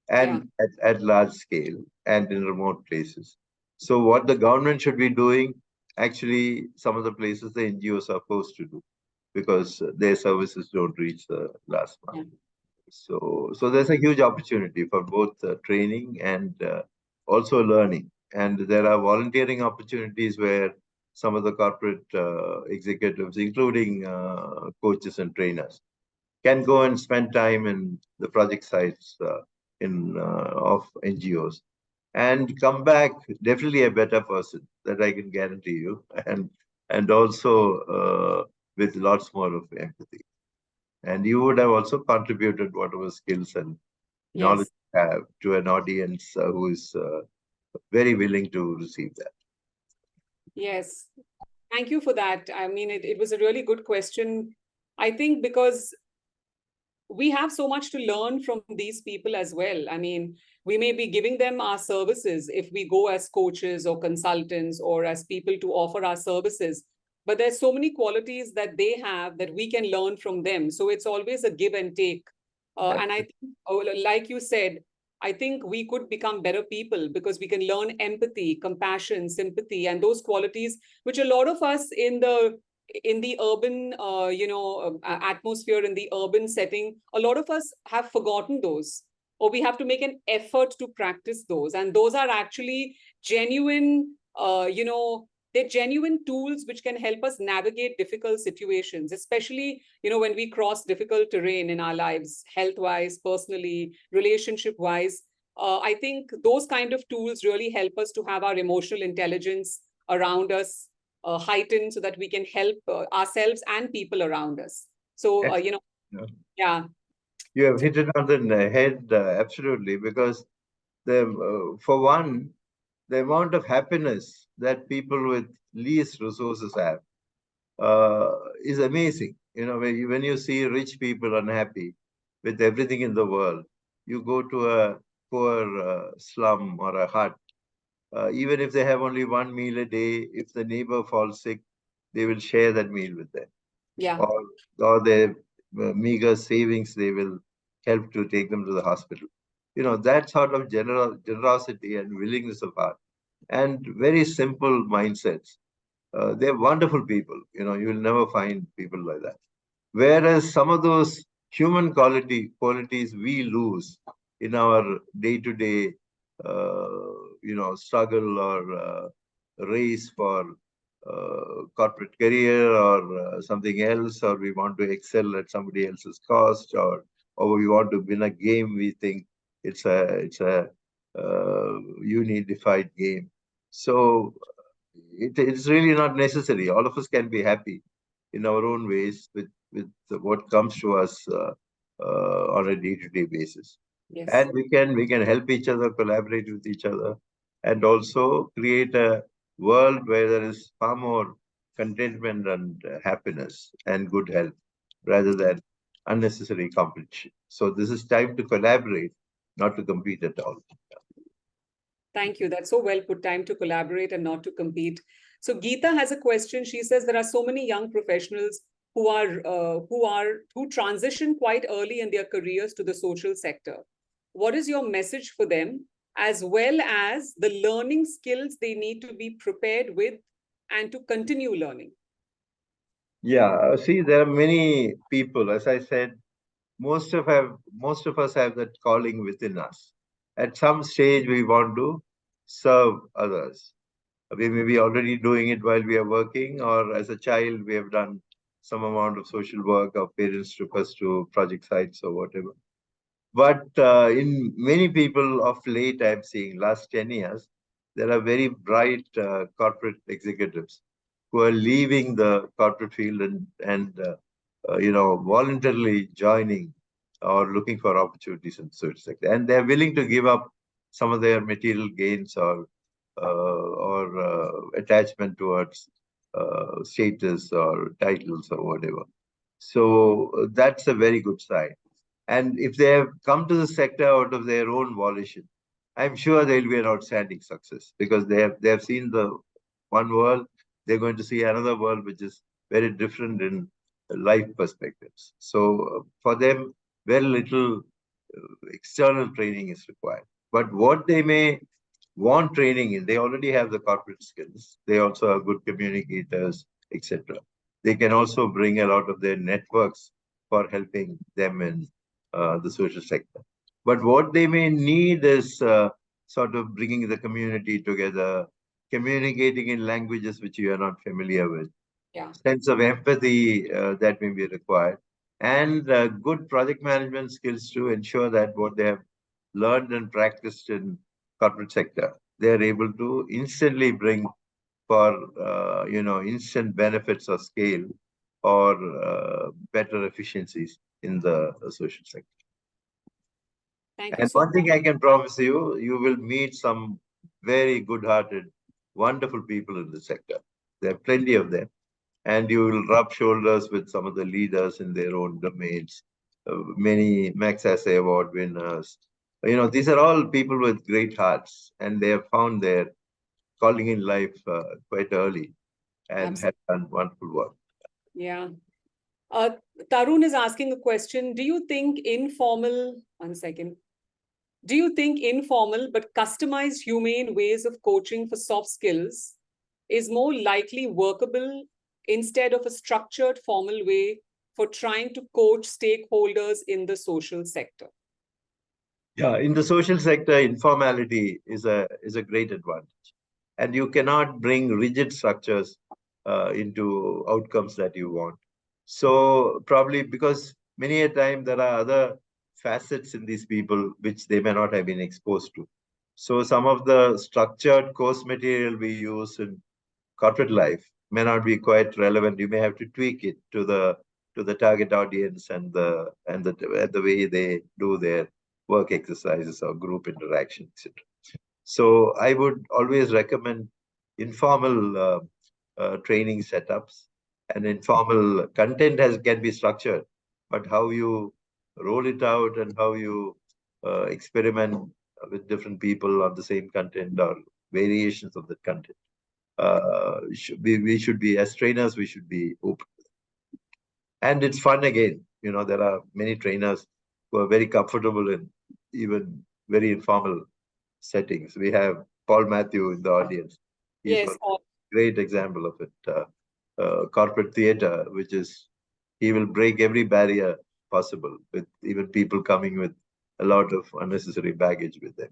Yeah. and at large scale and in remote places. So what the government should be doing, actually, some of the places the NGOs are forced to do because their services don't reach the last mile. Yeah. So there's a huge opportunity for both training and also learning. And there are volunteering opportunities where some of the corporate executives, including coaches and trainers, can go and spend time in the project sites in of NGOs and come back definitely a better person, that I can guarantee you, and also with lots more of empathy. And you would have also contributed whatever skills and knowledge Yes. you have to an audience who is very willing to receive that. Yes. Thank you for that. I mean, it was a really good question. I think because we have so much to learn from these people as well. I mean, we may be giving them our services if we go as coaches or consultants or as people to offer our services. But there's so many qualities that they have that we can learn from them. So it's always a give and take. And I think, like you said, I think we could become better people because we can learn empathy, compassion, sympathy, and those qualities which a lot of us in the urban atmosphere, in the urban setting, a lot of us have forgotten those, or we have to make an effort to practice those, and those are actually genuine, they're genuine tools which can help us navigate difficult situations, especially when we cross difficult terrain in our lives, health wise, personally, relationship wise. I think those kind of tools really help us to have our emotional intelligence around us heightened so that we can help ourselves and people around us. So, Yeah. yeah, You have hit it on the head, absolutely, because for one, the amount of happiness that people with least resources have is amazing. When you see rich people unhappy with everything in the world, you go to a poor slum or a hut, even if they have only one meal a day, if the neighbor falls sick, they will share that meal with them. yeah, Or, or their meager savings, they will help to take them to the hospital. That sort of generosity and willingness of heart and very simple mindsets. They're wonderful people. You'll never find people like that. Whereas some of those human qualities we lose in our day-to-day, struggle or race for corporate career or something else, or we want to excel at somebody else's cost, or we want to win a game. We think it's a unified game. So it's really not necessary. All of us can be happy in our own ways with what comes to us on a day-to-day basis, yes, and we can help each other, collaborate with each other, and also create a world where there is far more contentment and happiness and good health rather than unnecessary competition. So this is time to collaborate, not to compete at all. thank you. That's so well put. Time to collaborate and not to compete. So, Geeta has a question. She says there are so many young professionals who transition quite early in their careers to the social sector. What is your message for them, as well as the learning skills they need to be prepared with and to continue learning? Yeah, see, there are many people, as I said, most of us have that calling within us. At some stage, we want to serve others. We may be already doing it while we are working, or as a child, we have done some amount of social work. Our parents took us to project sites or whatever. But in many people of late, I'm seeing last 10 years, there are very bright corporate executives who are leaving the corporate field and voluntarily joining or looking for opportunities in the social sector. And they're willing to give up some of their material gains or attachment towards status or titles or whatever. So that's a very good sign. And if they have come to the sector out of their own volition, I'm sure they'll be an outstanding success because they have seen the one world. They're going to see another world which is very different in life perspectives. So for them, very little external training is required. But what they may want training in, they already have the corporate skills. They also are good communicators, etc. They can also bring a lot of their networks for helping them in the social sector. But what they may need is sort of bringing the community together, communicating in languages which you are not familiar with, Yeah. sense of empathy that may be required, and good project management skills to ensure that what they have learned and practiced in corporate sector, they are able to instantly bring for instant benefits of scale or better efficiencies in the social sector. Thank you And so one thing much. I can promise you, you will meet some very good-hearted, wonderful people in the sector. There are plenty of them, and you will rub shoulders with some of the leaders in their own domains. Many Max Assay Award winners. These are all people with great hearts, and they have found their calling in life quite early and have Absolutely. done wonderful work. Yeah. Uh, Tarun is asking a question. One second. Do you think informal but customized humane ways of coaching for soft skills is more likely workable instead of a structured formal way for trying to coach stakeholders in the social sector? Yeah, in the social sector, informality is a great advantage, and you cannot bring rigid structures into outcomes that you want. So probably because many a time there are other facets in these people which they may not have been exposed to. So some of the structured course material we use in corporate life may not be quite relevant. You may have to tweak it to the target audience and the way they do their work exercises or group interaction, etc. So I would always recommend informal training setups, and informal content can be structured, but how you roll it out and how you experiment with different people on the same content or variations of the content we should be, as trainers, we should be open. And it's fun again. There are many trainers who are very comfortable in even very informal settings. We have Paul Matthew in the audience. He's Yes, one great example of it. Corporate theater, which is, he will break every barrier possible with even people coming with a lot of unnecessary baggage with them.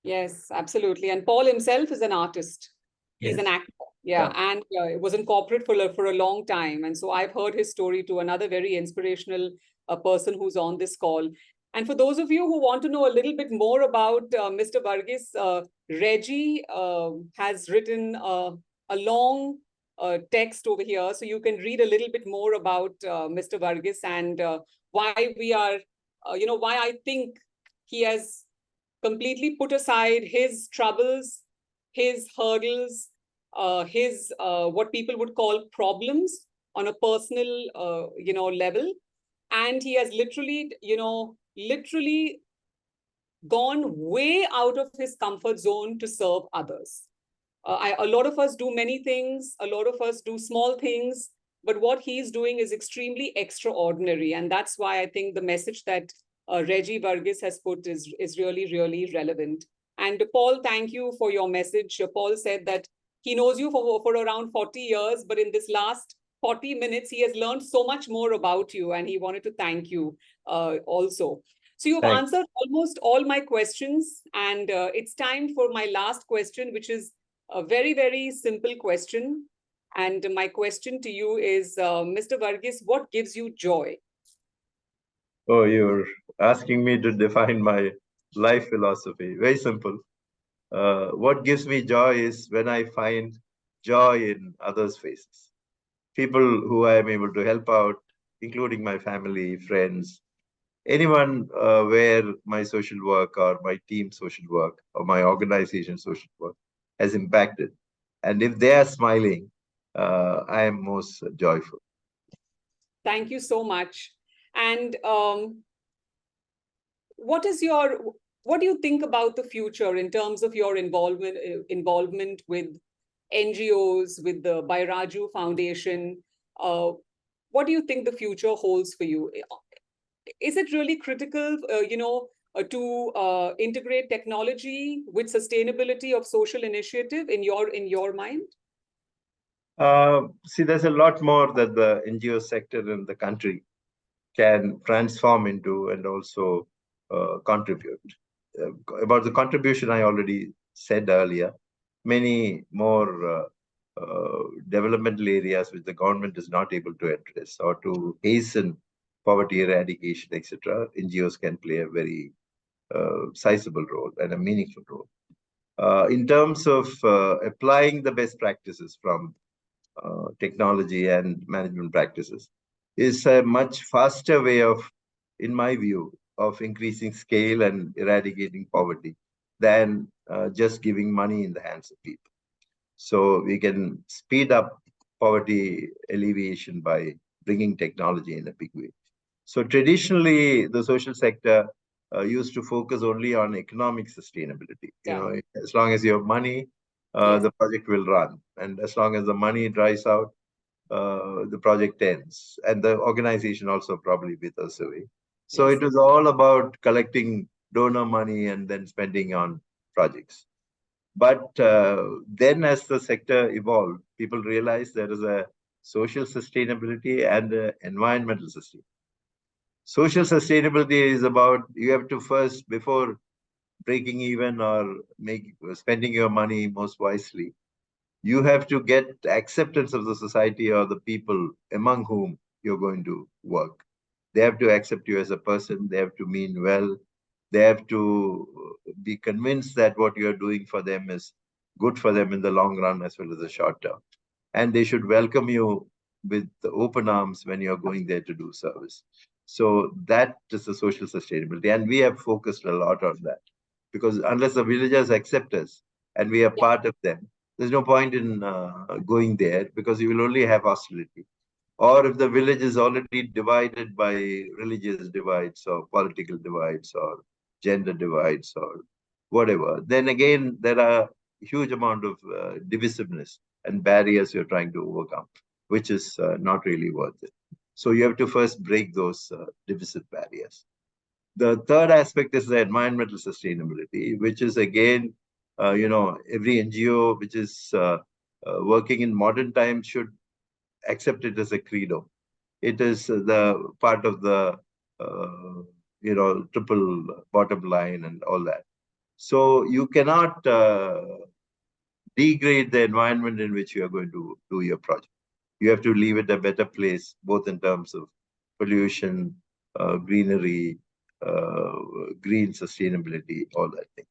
yes, absolutely. And Paul himself is an artist. He's an Yes. actor. Yeah, Yeah. and it was in corporate for a long time. And so I've heard his story to another very inspirational person who's on this call. And for those of you who want to know a little bit more about Mr. Verghese, Reggie has written a long text over here. So you can read a little bit more about Mr. Verghese and why we are, why I think he has completely put aside his troubles, his hurdles, his what people would call problems on a personal, level, and he has literally gone way out of his comfort zone to serve others. A lot of us do many things, a lot of us do small things, but what he's doing is extremely extraordinary. And that's why I think the message that Reggie Verghese has put is really, really relevant. And Paul, thank you for your message. Paul said that he knows you for around 40 years, but in this last 40 minutes, he has learned so much more about you, and he wanted to thank you also. So you've Thanks. answered almost all my questions, and it's time for my last question, which is a very, very simple question. And my question to you is, Mr. Verghese, what gives you joy? Oh, you're asking me to define my life philosophy. Very simple. What gives me joy is when I find joy in others' faces. People who I am able to help out, including my family, friends, anyone where my social work or my team social work or my organization social work has impacted. And if they are smiling, I am most joyful. Thank you so much. And what is your what do you think about the future in terms of your involvement with NGOs, with the Bairaju Foundation? What do you think the future holds for you? Is it really critical, to integrate technology with sustainability of social initiative in your mind? See, there's a lot more that the NGO sector in the country can transform into and also contribute. About the contribution, I already said earlier, many more developmental areas which the government is not able to address or to hasten poverty eradication, etc. NGOs can play a very sizable role and a meaningful role. In terms of applying the best practices from technology and management practices is a much faster way of, in my view, of increasing scale and eradicating poverty than just giving money in the hands of people. So we can speed up poverty alleviation by bringing technology in a big way. So traditionally, the social sector used to focus only on economic sustainability. You Yeah. know, as long as you have money, Yes. the project will run, and as long as the money dries out, the project ends, and the organization also probably withers away. So Yes. it was all about collecting donor money and then spending on projects. But then, as the sector evolved, people realized there is a social sustainability and environmental sustainability. Social sustainability is about you have to first, before breaking even or spending your money most wisely, you have to get acceptance of the society or the people among whom you're going to work. They have to accept you as a person. They have to mean well. They have to be convinced that what you're doing for them is good for them in the long run as well as the short term. And they should welcome you with open arms when you're going there to do service. So that is the social sustainability. And we have focused a lot on that because unless the villagers accept us and we are Yeah. part of them, there's no point in going there because you will only have hostility. Or if the village is already divided by religious divides or political divides or gender divides or whatever, then again there are huge amount of divisiveness and barriers you're trying to overcome, which is not really worth it. So you have to first break those divisive barriers. The third aspect is the environmental sustainability, which is again, every NGO which is working in modern times should accept it as a credo. It is the part of the, triple bottom line and all that. So you cannot degrade the environment in which you are going to do your project. You have to leave it a better place, both in terms of pollution, greenery, uh, green sustainability, all that thing.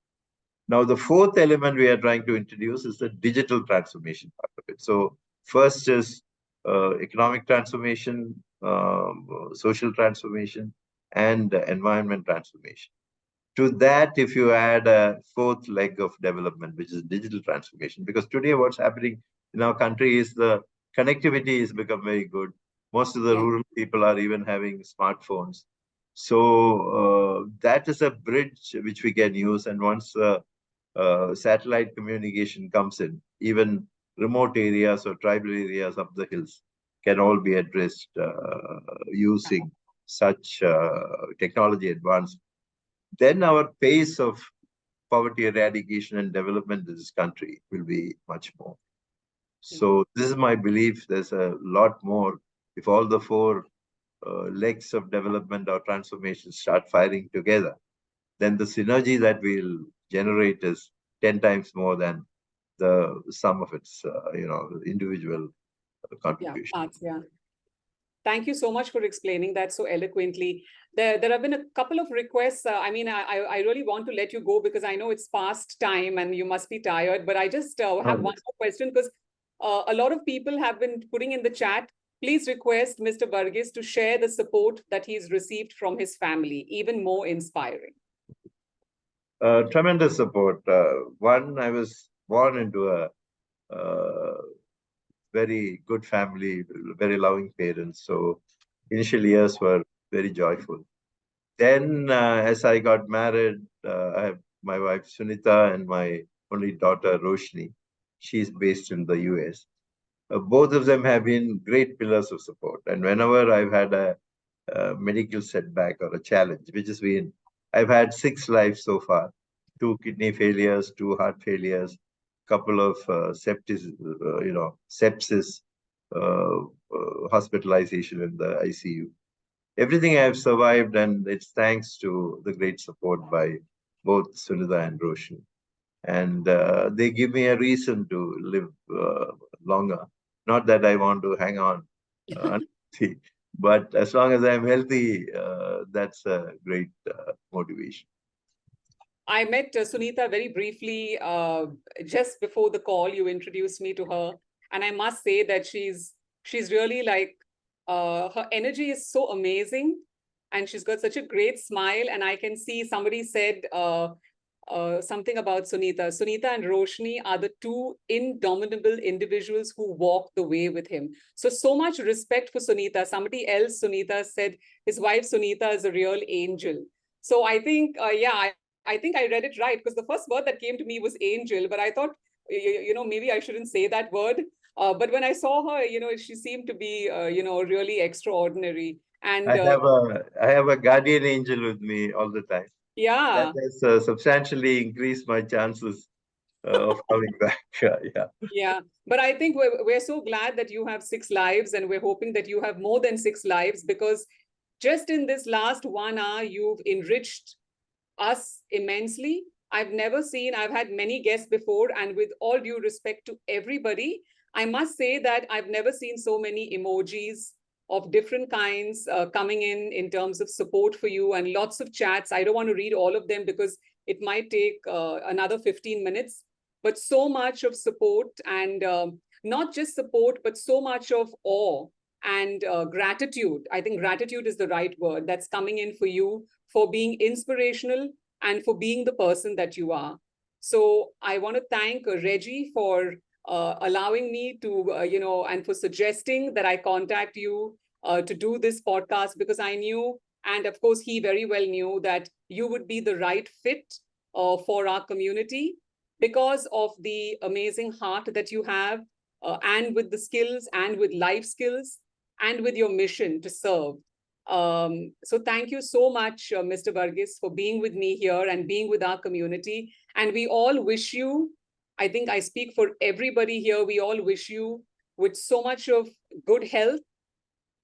Now, the fourth element we are trying to introduce is the digital transformation part of it. So, first is economic transformation, social transformation, and environment transformation. To that, if you add a fourth leg of development, which is digital transformation, because today what's happening in our country is the connectivity has become very good. Most of the Yeah. rural people are even having smartphones. So that is a bridge which we can use. And once satellite communication comes in, even remote areas or tribal areas up the hills, can all be addressed using such technology advancement. Then our pace of poverty eradication and development in this country will be much more. So this is my belief. There's a lot more. If all the four legs of development or transformation start firing together, then the synergy that we'll generate is 10 times more than the sum of its, individual contribution. Yeah. Thank you so much for explaining that so eloquently. There have been a couple of requests. I really want to let you go because I know it's past time and you must be tired. But I just have one more question because a lot of people have been putting in the chat. Please request Mr. Verghese to share the support that he's received from his family, even more inspiring. Tremendous support. One, I was born into a very good family, very loving parents. So initial years were very joyful. Then, as I got married, I have my wife Sunita and my only daughter Roshni. She's based in the US. Both of them have been great pillars of support. And whenever I've had a medical setback or a challenge, which has been, I've had 6 lives so far: 2 kidney failures, 2 heart failures, couple of sepsis, hospitalization in the ICU. Everything I have survived, and it's thanks to the great support by both Sunita and Roshan. And they give me a reason to live longer. Not that I want to hang on, but as long as I'm healthy, that's a great motivation. I met Sunita very briefly just before the call. You introduced me to her, and I must say that she's really like her energy is so amazing, and she's got such a great smile. And I can see somebody said something about Sunita. Sunita and Roshni are the two indomitable individuals who walk the way with him. So much respect for Sunita. Somebody else, Sunita, said his wife Sunita is a real angel. So I think, I think I read it right because the first word that came to me was angel, but I thought, maybe I shouldn't say that word. But when I saw her, she seemed to be, really extraordinary. And I have a guardian angel with me all the time. That yeah. has substantially increased my chances of coming back. Yeah. Yeah, but I think we're so glad that you have 6 lives, and we're hoping that you have more than 6 lives because just in this last 1 hour, you've enriched us immensely. I've had many guests before, and with all due respect to everybody, I must say that I've never seen so many emojis of different kinds coming in terms of support for you and lots of chats. I don't want to read all of them because it might take another 15 minutes, but so much of support and not just support, but so much of awe and gratitude. I think gratitude is the right word that's coming in for you for being inspirational and for being the person that you are. So I want to thank Reggie for allowing me to, and for suggesting that I contact you to do this podcast because I knew, and of course, he very well knew that you would be the right fit for our community because of the amazing heart that you have, and with the skills and with life skills and with your mission to serve. So thank you so much, Mr. Verghese, for being with me here and being with our community. And we all wish you, I think I speak for everybody here, we all wish you with so much of good health,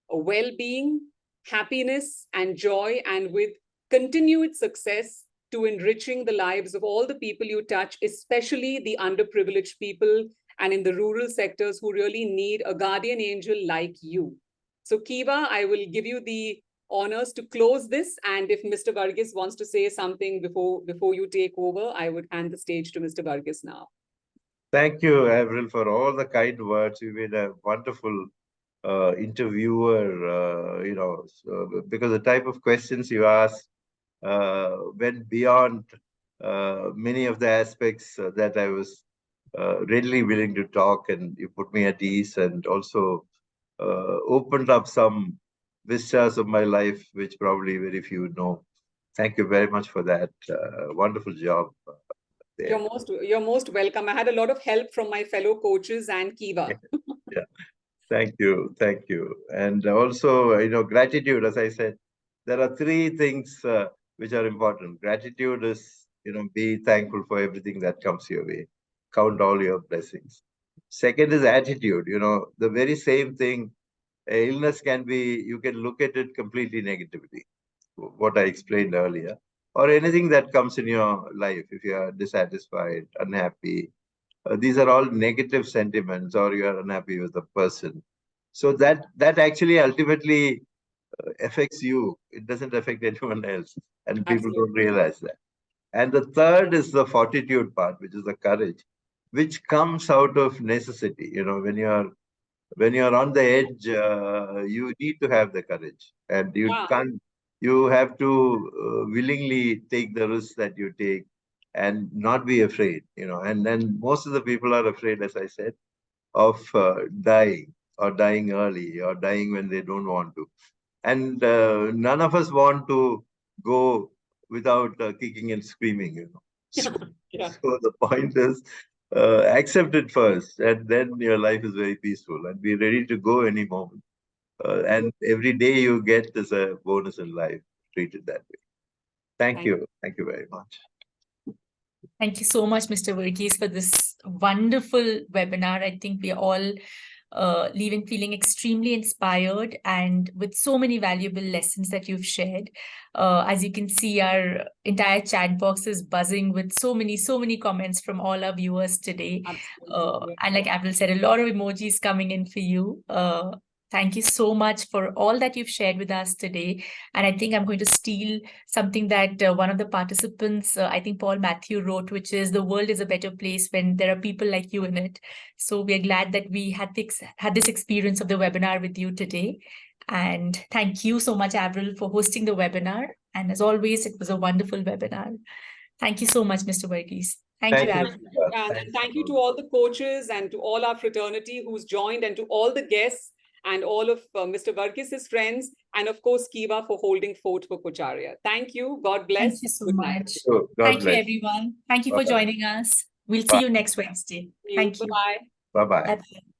well-being, happiness, and joy, and with continued success to enriching the lives of all the people you touch, especially the underprivileged people and in the rural sectors who really need a guardian angel like you. So Kiva, I will give you the honors to close this. And if Mr. Verghese wants to say something before you take over, I would hand the stage to Mr. Verghese now. Thank you, Avril, for all the kind words. You've been a wonderful interviewer, because the type of questions you asked went beyond many of the aspects that I was readily willing to talk, and you put me at ease and also opened up some vistas of my life, which probably very few know. Thank you very much for that. Wonderful job there. You're most welcome. I had a lot of help from my fellow coaches and Kiva. Yeah. Thank you. Thank you. And also, gratitude, as I said, there are three things which are important. Gratitude is, be thankful for everything that comes your way. Count all your blessings. Second is attitude. The very same thing, illness can be, you can look at it completely negatively, what I explained earlier, or anything that comes in your life. If you are dissatisfied, unhappy, these are all negative sentiments, or you are unhappy with the person. So that actually ultimately affects you. It doesn't affect anyone else, and people Absolutely. don't realize that. And the third is the fortitude part, which is the courage, which comes out of necessity. When you're on the edge, you need to have the courage, and you Yeah. can't. You have to willingly take the risks that you take, and not be afraid. And then most of the people are afraid, as I said, of dying, or dying early, or dying when they don't want to. And none of us want to go without kicking and screaming. So, Yeah. so the point is, accept it first, and then your life is very peaceful, and be ready to go any moment. And every day you get is a bonus in life. Treat it that way. Thank Thank you. Thank you very much. Thank you so much, Mr. Verghese, for this wonderful webinar. I think we are all leaving feeling extremely inspired and with so many valuable lessons that you've shared. As you can see, our entire chat box is buzzing with so many comments from all our viewers today. Absolutely. And like Avril said, a lot of emojis coming in for you. Thank you so much for all that you've shared with us today. And I think I'm going to steal something that one of the participants, I think Paul Matthew wrote, which is the world is a better place when there are people like you in it. So we're glad that we had this experience of the webinar with you today. And thank you so much, Avril, for hosting the webinar. And as always, it was a wonderful webinar. Thank you so much, Mr. Verghese. Thank you, Thank you. Avril. And Thanks thank for you to all the coaches and to all our fraternity who's joined, and to all the guests and all of Mr. Verghese's friends, and of course, Kiva for holding fort for Kocharya. Thank you. God Thank bless. you so Good night. much. God Thank you, bless. everyone. Thank you for Bye-bye. joining us. We'll see Bye. you next Wednesday. You. Thank you. Bye-bye. Bye-bye. Bye-bye.